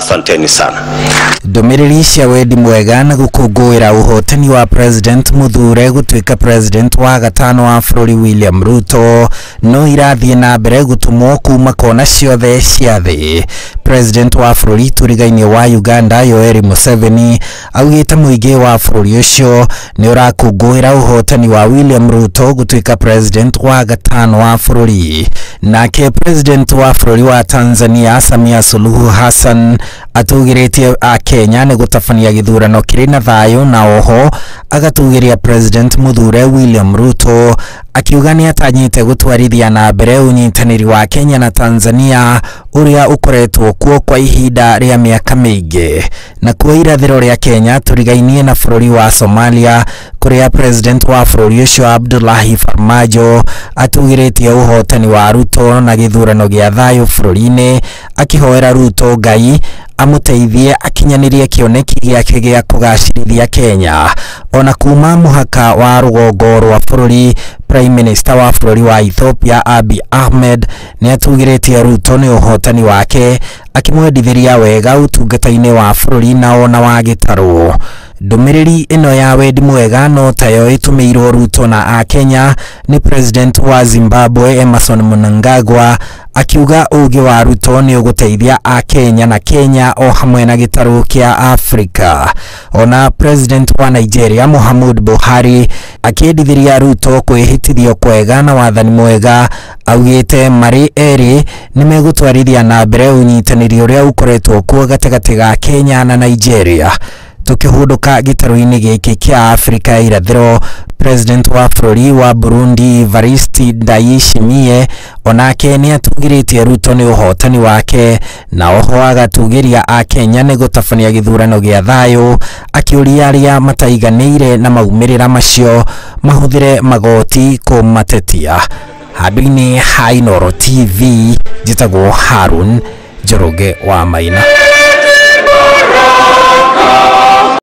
Asanteni sana. Ndumiriri cia wendi mwega na gukungũĩra ũhotani wa President Muthure gũtuĩka president wa gatano wa bũrũri William Ruto no irathiĩ na mbere gũtũmwo kuma kona ciothe cia thĩ. President wa bũrũri tũrigainĩ wa Uganda Yoweri Museveni augĩte mũingĩ wa bũrũri ũcio nĩ ũrakũngũĩra ũhotani wa William Ruto gũtuĩka president wa gatano wa bũrũri. Nake president wa bũrũri wa Tanzania Samia Suluhu Hassan atugĩrĩtie Kenya nĩ gũtabania gĩthurano kĩrĩ na thayũ na oho agatugĩria President Muthure William Ruto akiuga nĩ atanyĩte gũtwarithia na mbere ũnyitanĩri wa Kenya na Tanzania ũrĩa ũkoretwo kuo kwa ihinda rĩa mĩaka mĩingĩ. Na kuo irathĩro rĩa Kenya tũrigainie na bũrũri wa Somalia kũrĩa president wa bũrũri ũcio Abdullahi Farmajo atugĩrĩtie ũhotani wa Ruto na gĩthurano gĩa thayũ bũrũri-inĩ akihoera Ruto Ngai amuteithie akinyanĩrie kĩoneki gĩake gĩa kũgacĩrithia Kenya. Ona kuma mũhaka wa rũgongo rwa bũrũri, Prime Minister wa bũrũri wa Ethiopia Abiy Ahmed nĩ atugĩrĩtie Ruto nĩ ũhotani wake akimwendithĩria wega ũtungata-inĩ wa bũrũri na ona wa gĩtarũ. Ndũmĩrĩri ĩno ya wendi mwega no tayo ĩtũmĩirwo Ruto na Akenya ni President wa Zimbabwe Emmerson Mnangagwa akiuga ũgĩ wa Ruto nĩ ũgũteithia Akenya na Kenya o hamwe na gĩtarũ kĩa Afrika. Ona President wa Nigeria Muhammadu Buhari akĩendithĩria Ruto kwĩhĩtithio kwega na wathani mwega augĩte marĩ erĩ nĩ megũtwarithia na mbere ũnyitanĩri ũrĩa ũkoretwo kuo gatagatĩ ga Kenya na Nigeria. Tukihunduka gĩtarũ-inĩ gĩkĩ kĩa Afrika ya irathĩro, President wa bũrũri wa Burundi Evariste Ndayishimiye onake nĩ atugĩrĩtie Ruto nĩ ũhotani wake na oho agatugĩria Akenya nĩ gũtabania gĩthurano gĩa thayũ akĩũria arĩa mataiganĩire na maumĩrĩra macio mahũthĩre magoti kũmatetia. Handũ-inĩ ha Inooro TV njĩtagwo Harun Njoroge wa Maina.